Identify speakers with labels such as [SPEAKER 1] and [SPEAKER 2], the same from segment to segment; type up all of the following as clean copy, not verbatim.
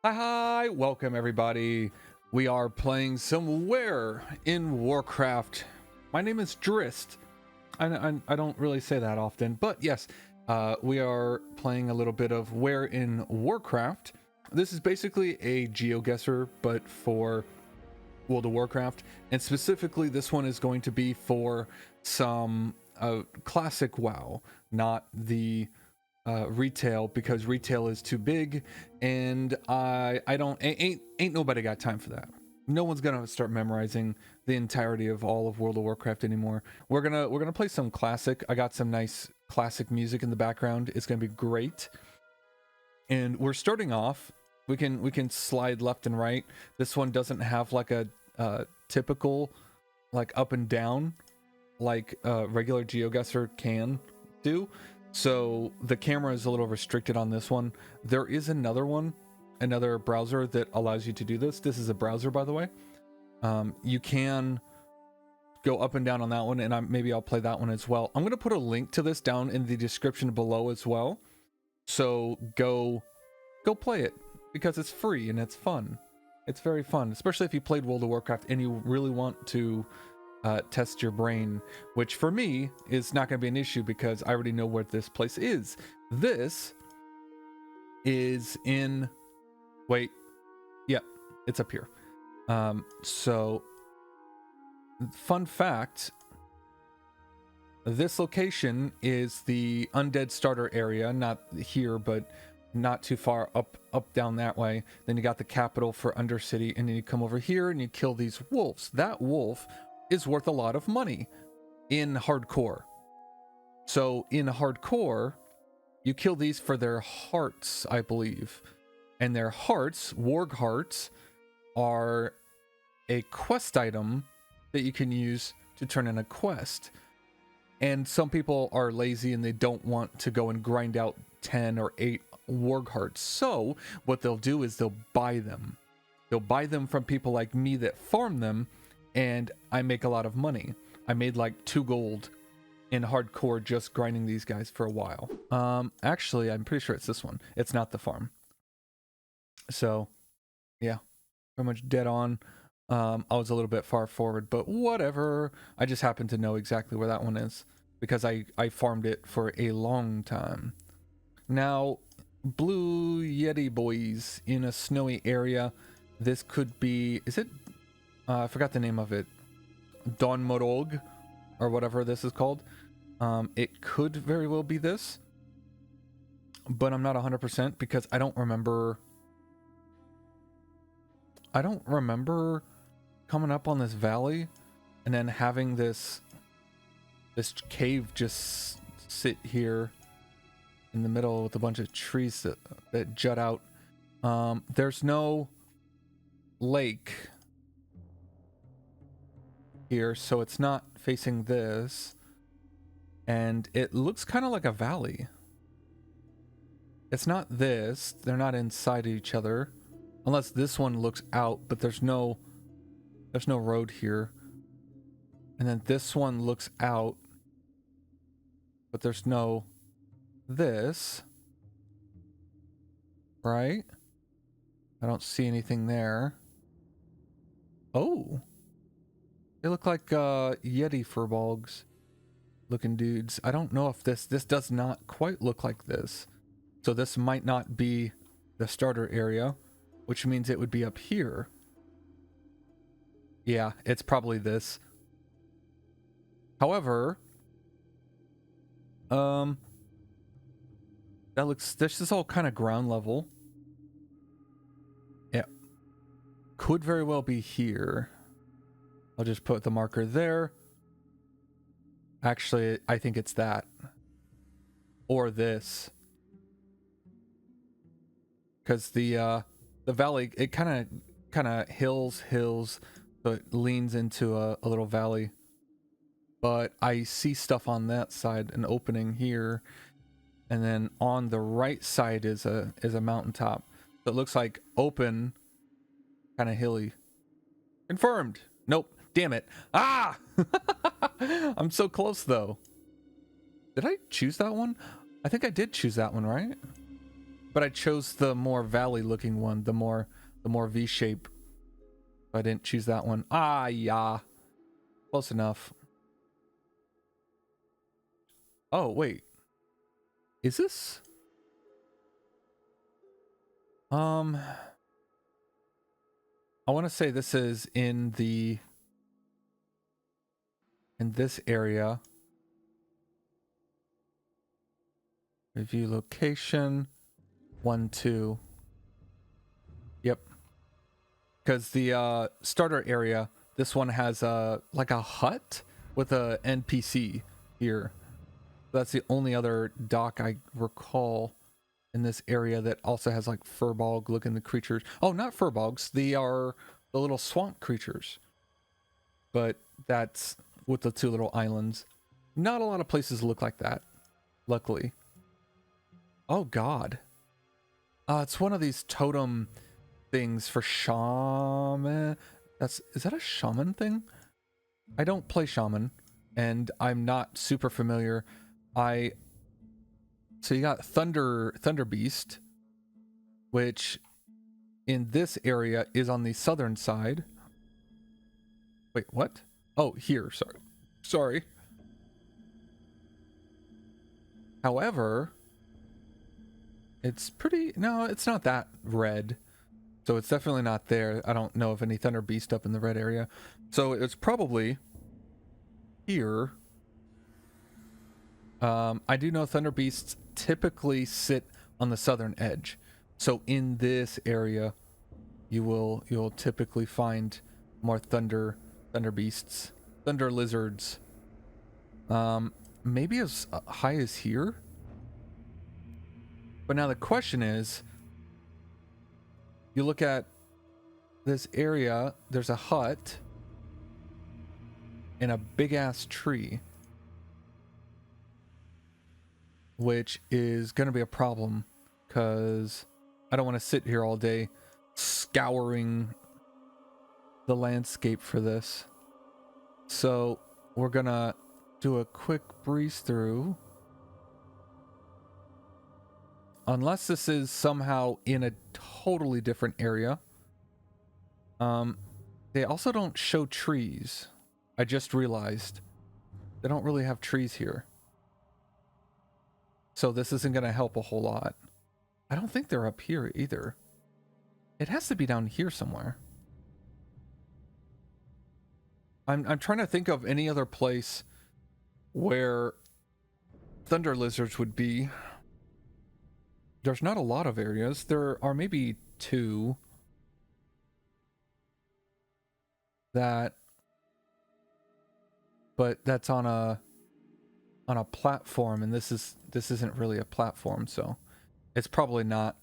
[SPEAKER 1] Hi, welcome everybody. We are playing some Where in Warcraft. My name is Drist. I don't really say that often, but yes, we are playing a little bit of Where in Warcraft. This is basically a Geoguesser, but for World of Warcraft, and specifically this one is going to be for some classic WoW, not the retail, because retail is too big, and I don't ain't nobody got time for that. No one's gonna start memorizing the entirety of all of World of Warcraft anymore. We're gonna play some classic. I got some nice classic music in the background. It's gonna be great. And we're starting off. We can slide left and right. This one doesn't have like a typical like up and down like regular Geoguesser can do. So the camera is a little restricted on this one. There is another one, another browser that allows you to do this. This is a browser, by the way. You can go up and down on that one, and maybe I'll play that one as well. I'm going to put a link to this down in the description below as well. So go play it because it's free and it's fun. It's very fun, especially if you played World of Warcraft and you really want to test your brain, which for me is not going to be an issue because I already know where this place is. This is in, wait, yeah, it's up here. So fun fact, this location is the undead starter area, not here, but not too far up down that way. Then you got the capital for Undercity, and then you come over here and you kill these wolves. That wolf is worth a lot of money in hardcore. So in hardcore, you kill these for their hearts, I believe. And their hearts, warg hearts, are a quest item that you can use to turn in a quest. And some people are lazy and they don't want to go and grind out 10 or 8 warg hearts. So what they'll do is they'll buy them. They'll buy them from people like me that farm them, and I make a lot of money. I made like 2 gold in hardcore just grinding these guys for a while. Actually, I'm pretty sure it's this one. It's not the farm. So yeah, pretty much dead on. I was a little bit far forward, but whatever. I just happen to know exactly where that one is because I farmed it for a long time. Now, Blue Yeti boys in a snowy area. This could be, is it? I forgot the name of it. Don Morog, or whatever this is called. It could very well be this, but I'm not 100% because I don't remember. I don't remember coming up on this valley and then having this cave just sit here in the middle with a bunch of trees that jut out. There's no lake here, so it's not facing this, and it looks kind of like a valley. It's not this. They're not inside each other, unless this one looks out, but there's no road here. And then this one looks out, but there's no this, right? I don't see anything there. Oh, they look like Yeti furbolgs looking dudes. I don't know if this does not quite look like this. So this might not be the starter area, which means it would be up here. Yeah, it's probably this. However, this is all kind of ground level. Yeah, could very well be here. I'll just put the marker there. Actually, I think it's that. Or this. Because the valley, it kind of hills, so it leans into a little valley. But I see stuff on that side, an opening here, and then on the right side is a mountaintop. So it looks like open, kind of hilly. Confirmed. Nope. Damn it. Ah! I'm so close though. Did I choose that one? I think I did choose that one, right? but I chose the more valley looking one, the more V shape. I didn't choose that one. Ah, yeah. Close enough. Oh, wait. Is this? I want to say this is in this area. Review location. 1, 2. Yep. Because the starter area, this one has like a hut with a NPC here. That's the only other dock I recall in this area that also has like furbog looking creatures. Oh, not furbogs. They are the little swamp creatures. But that's with the 2 little islands. Not a lot of places look like that, luckily. Oh God. It's one of these totem things for shaman. Is that a shaman thing? I don't play shaman, and I'm not super familiar. So you got Thunder Beast, which in this area is on the southern side. Wait, what? Oh, here, sorry. However, it's it's not that red. So it's definitely not there. I don't know of any Thunder Beast up in the red area. So it's probably here. I do know Thunder Beasts typically sit on the southern edge. So in this area, you'll typically find more Thunder Beasts, Thunder Lizards. Maybe as high as here. But now the question is, you look at this area, there's a hut and a big ass tree, which is going to be a problem because I don't want to sit here all day scouring the landscape for this. So we're going to do a quick breeze through. Unless this is somehow in a totally different area. They also don't show trees. I just realized they don't really have trees here. So this isn't going to help a whole lot. I don't think they're up here either. It has to be down here somewhere. I'm trying to think of any other place where Thunder Lizards would be. There's not a lot of areas. There are maybe 2 that, but that's on a platform, and this isn't really a platform, so it's probably not.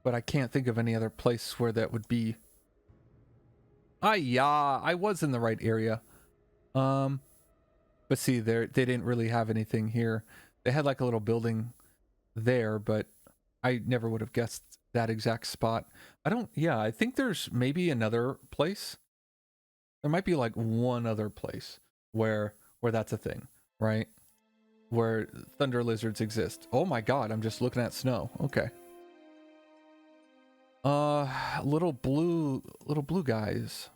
[SPEAKER 1] But I can't think of any other place where that would be. Yeah, I was in the right area. But see, they didn't really have anything here. They had like a little building there, but I never would have guessed that exact spot. I think there's maybe another place. There might be like one other place where that's a thing, right? Where Thunder Lizards exist. Oh my God, I'm just looking at snow. Okay. Little blue guys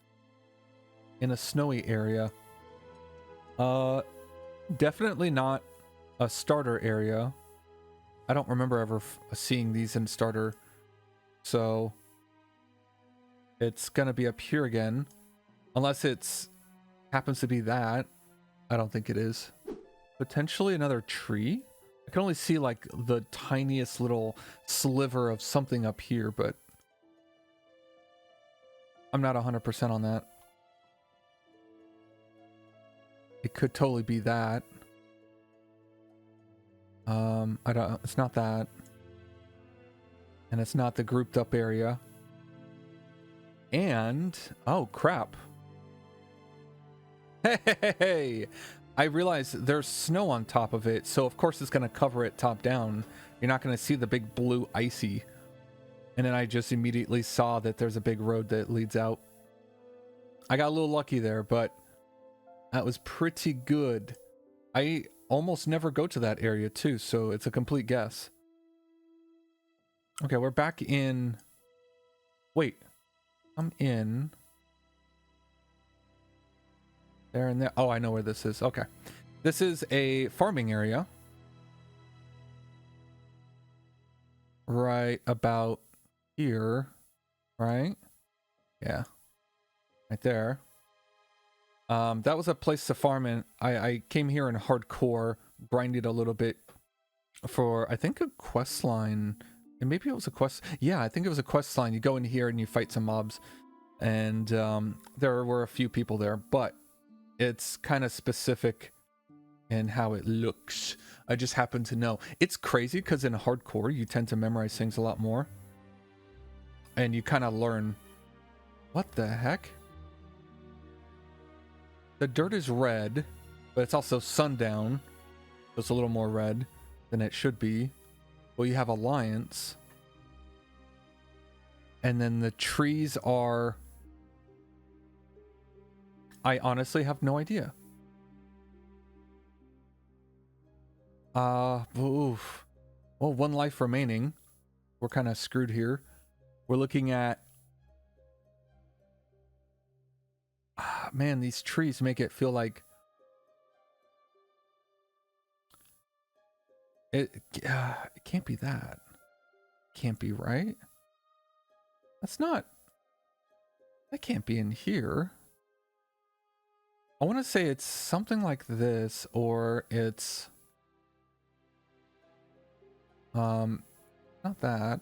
[SPEAKER 1] in a snowy area. Definitely not a starter area. I don't remember ever seeing these in starter. So it's gonna be up here again. Unless it's happens to be that. I don't think it is. Potentially another tree? I can only see like the tiniest little sliver of something up here, but I'm not 100% on that. It could totally be that. It's not that. And it's not the grouped up area. And, oh crap. Hey, I realize there's snow on top of it, so of course it's going to cover it top down. You're not going to see the big blue icy. And then I just immediately saw that there's a big road that leads out. I got a little lucky there, but that was pretty good. I almost never go to that area too, so it's a complete guess. Okay, we're back in... Wait. I'm in... There and there. Oh, I know where this is. Okay. This is a farming area. Right about here. Right? Yeah. Right there. That was a place to farm in. I came here in hardcore, grinded a little bit for, I think, a quest line. And maybe it was a quest. Yeah, I think it was a quest line. You go in here and you fight some mobs. And there were a few people there. But it's kind of specific in how it looks. I just happen to know. It's crazy because in hardcore, you tend to memorize things a lot more. And you kind of learn. What the heck? The dirt is red, but it's also sundown. So it's a little more red than it should be. Well, you have Alliance. And then the trees are... I honestly have no idea. Oof. Well, one life remaining. We're kind of screwed here. We're looking at... man, these trees make it feel like... It can't be that. Can't be, right? That's not... That can't be in here. I want to say it's something like this, or it's... not that.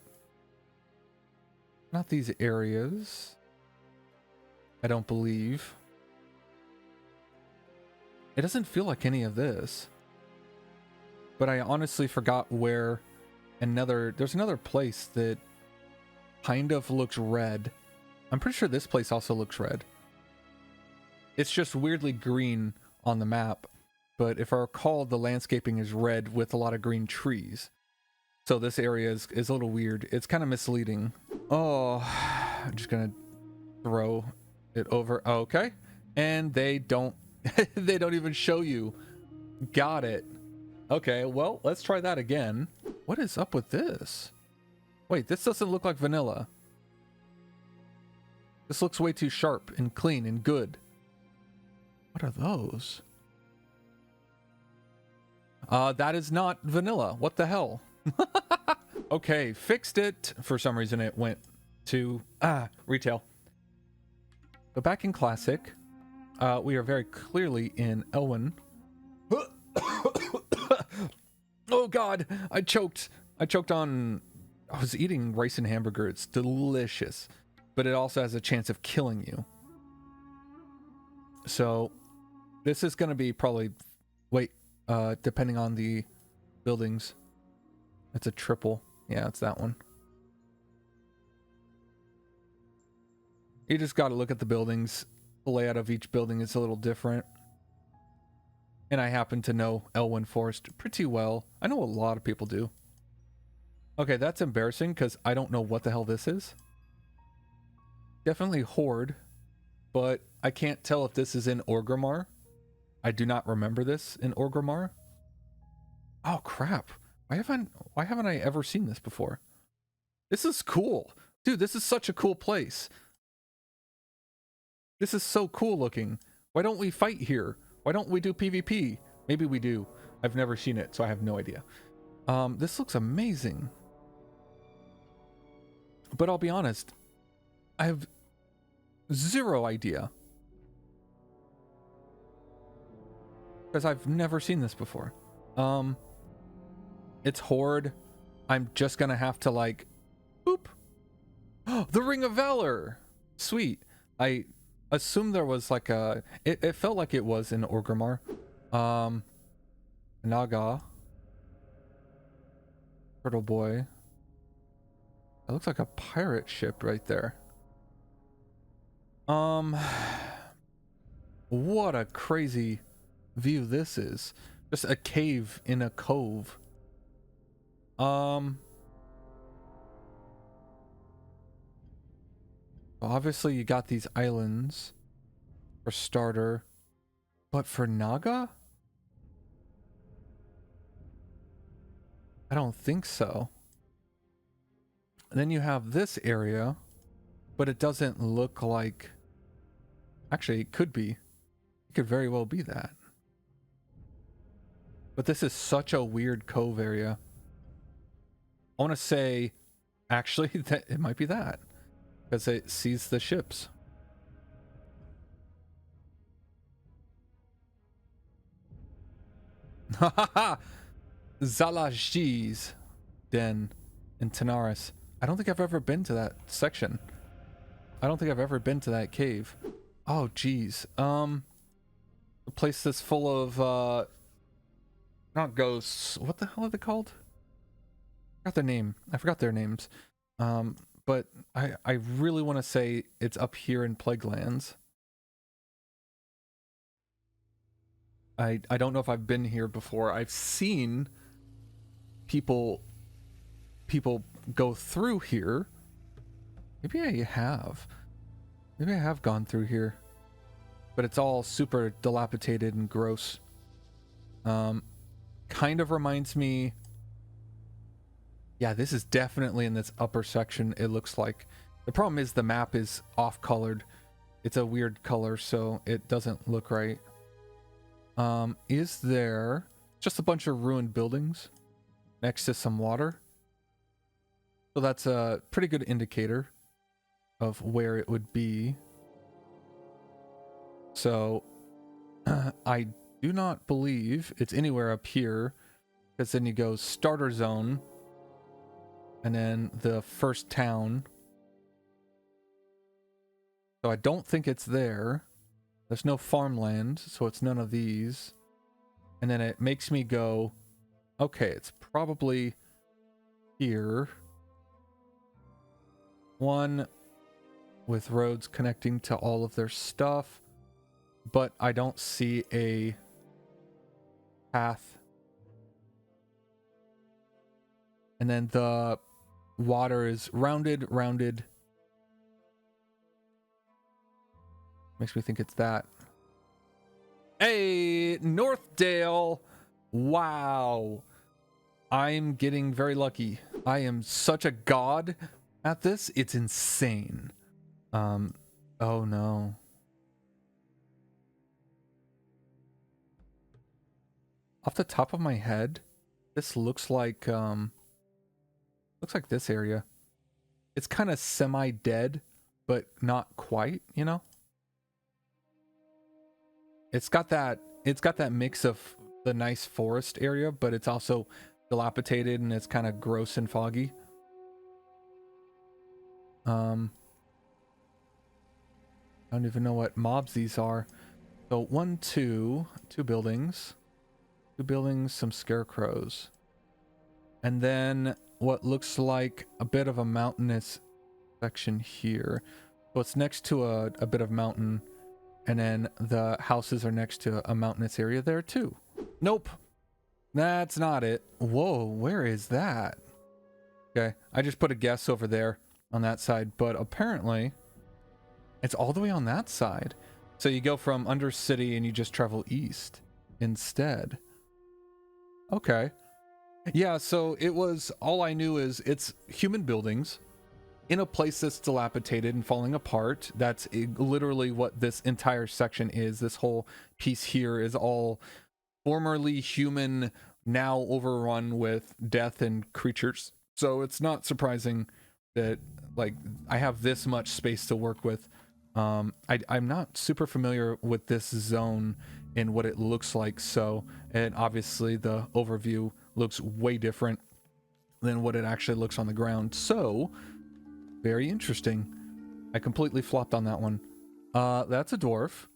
[SPEAKER 1] Not these areas. I don't believe. It doesn't feel like any of this. But I honestly forgot where there's another place that kind of looks red. I'm pretty sure this place also looks red. It's just weirdly green on the map. But if I recall, the landscaping is red with a lot of green trees. So this area is a little weird. It's kind of misleading. Oh, I'm just going to throw it over. Okay. And they don't they don't even show you. Got it. Okay, well, let's try that again. What is up with this? Wait, this doesn't look like vanilla. This looks way too sharp and clean and good. What are those? That is not vanilla. What the hell? Okay, fixed it. For some reason it went to retail. So back in classic, we are very clearly in Elwyn. Oh god, I choked on... I was eating rice and hamburger. It's delicious, but it also has a chance of killing you. So this is going to be probably... Wait, depending on the buildings. It's a triple. Yeah, it's that one. You just got to look at the buildings. The layout of each building is a little different. And I happen to know Elwyn Forest pretty well. I know a lot of people do. Okay, that's embarrassing because I don't know what the hell this is. Definitely Horde, but I can't tell if this is in Orgrimmar. I do not remember this in Orgrimmar. Oh crap. Why haven't I ever seen this before? This is cool. Dude, this is such a cool place. This is so cool looking. Why don't we fight here? Why don't we do PvP? Maybe we do. I've never seen it, so I have no idea. This looks amazing. But I'll be honest, I have zero idea. Because I've never seen this before. It's Horde. I'm just gonna have to like... Boop. The Ring of Valor! Sweet. I assumed there was like a... It felt like it was in Orgrimmar. Naga. Turtle Boy. It looks like a pirate ship right there. What a crazy view this is. Just a cave in a cove. Obviously you got these islands for starter, but for Naga? I don't think so. Then you have this area, but it doesn't look like... Actually, it could be. It could very well be that. But this is such a weird cove area. I want to say, actually, that it might be that. Because it sees the ships. Ha ha ha! Zalaji's Den in Tanaris. I don't think I've ever been to that section. I don't think I've ever been to that cave. Oh, geez. A place that's full of, not ghosts. What the hell are they called? I forgot their name. I forgot their names. But I really want to say it's up here in Plaguelands. I don't know if I've been here before. I've seen people go through here. Maybe I have. Maybe I have gone through here. But it's all super dilapidated and gross. Kind of reminds me... Yeah, this is definitely in this upper section, it looks like. The problem is the map is off-colored. It's a weird color, so it doesn't look right. Is there just a bunch of ruined buildings next to some water? So that's a pretty good indicator of where it would be. So I do not believe it's anywhere up here, because then you go starter zone and then the first town. So I don't think it's there. There's no farmland, so it's none of these. And then it makes me go, okay, it's probably here. One with roads connecting to all of their stuff, but I don't see a path. And then the water is rounded. Makes me think it's that. Hey, Northdale! Wow. I'm getting very lucky. I am such a god at this. It's insane. Oh no. Off the top of my head, this looks like this area. It's kind of semi-dead, but not quite, you know? It's got that mix of the nice forest area, but it's also dilapidated and it's kind of gross and foggy. I don't even know what mobs these are. So two buildings, some scarecrows, and then what looks like a bit of a mountainous section here. So it's next to a bit of mountain. And then the houses are next to a mountainous area there too. Nope. That's not it. Whoa, where is that? Okay, I just put a guess over there on that side, but apparently it's all the way on that side. So you go from Undercity and you just travel east instead. Okay. Yeah, so it was, all I knew is it's human buildings in a place that's dilapidated and falling apart. That's literally what this entire section is. This whole piece here is all formerly human, now overrun with death and creatures. So it's not surprising that, like, I have this much space to work with. I'm not super familiar with this zone and what it looks like. So, and obviously the overview looks way different than what it actually looks on the ground. So, very interesting. I completely flopped on that one. That's a dwarf.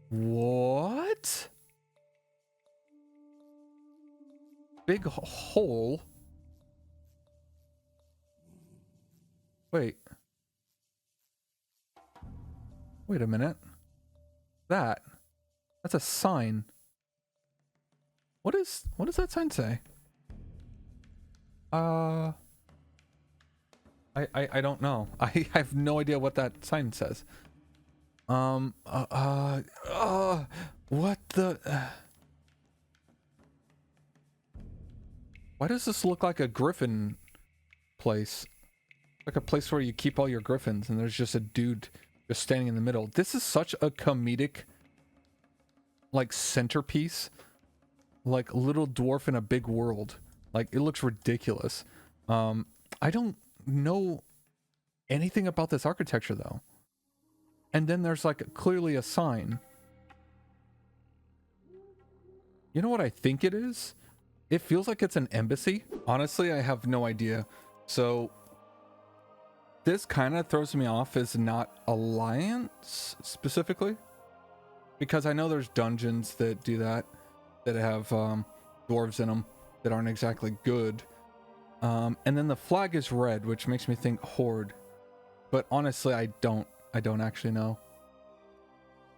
[SPEAKER 1] What? Big hole. Wait. Wait a minute. That's a sign. What does that sign say? I don't know. I have no idea what that sign says. What the... Why does this look like a griffin place? Like a place where you keep all your griffins, and there's just a dude just standing in the middle. This is such a comedic, like, centerpiece. Like, little dwarf in a big world. Like, it looks ridiculous. I don't know anything about this architecture, though. And then there's, like, clearly a sign. You know what I think it is? It feels like it's an embassy. Honestly, I have no idea. So this kind of throws me off as not Alliance specifically, because I know there's dungeons that do that have dwarves in them that aren't exactly good. And then the flag is red, which makes me think Horde. But honestly, I don't actually know.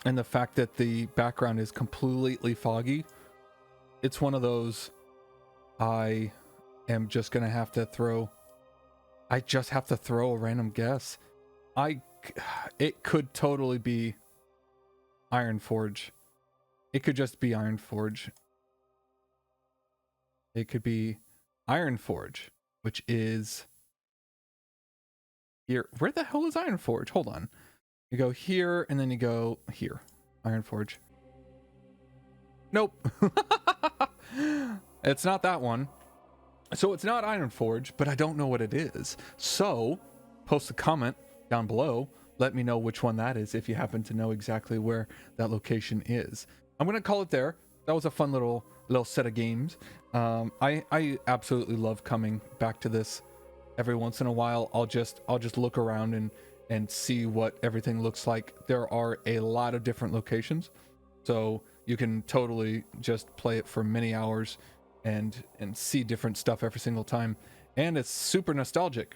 [SPEAKER 1] And the fact that the background is completely foggy, it's one of those I am just gonna have to throw. I just have to throw a random guess. It could totally be Ironforge. It could just be Ironforge. It could be Ironforge, which is here. Where the hell is Ironforge? Hold on. You go here, and then you go here. Ironforge. Nope. It's not that one. So it's not Ironforge, but I don't know what it is. So post a comment down below. Let me know which one that is if you happen to know exactly where that location is. I'm going to call it there. That was a fun little set of games. I absolutely love coming back to this every once in a while. I'll just look around and see what everything looks like. There are a lot of different locations, so you can totally just play it for many hours and see different stuff every single time, and it's super nostalgic.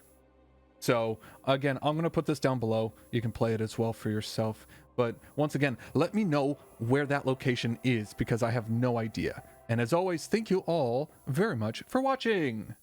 [SPEAKER 1] So again, I'm going to put this down below. You can play it as well for yourself. But once again, let me know where that location is, because I have no idea. And as always, thank you all very much for watching.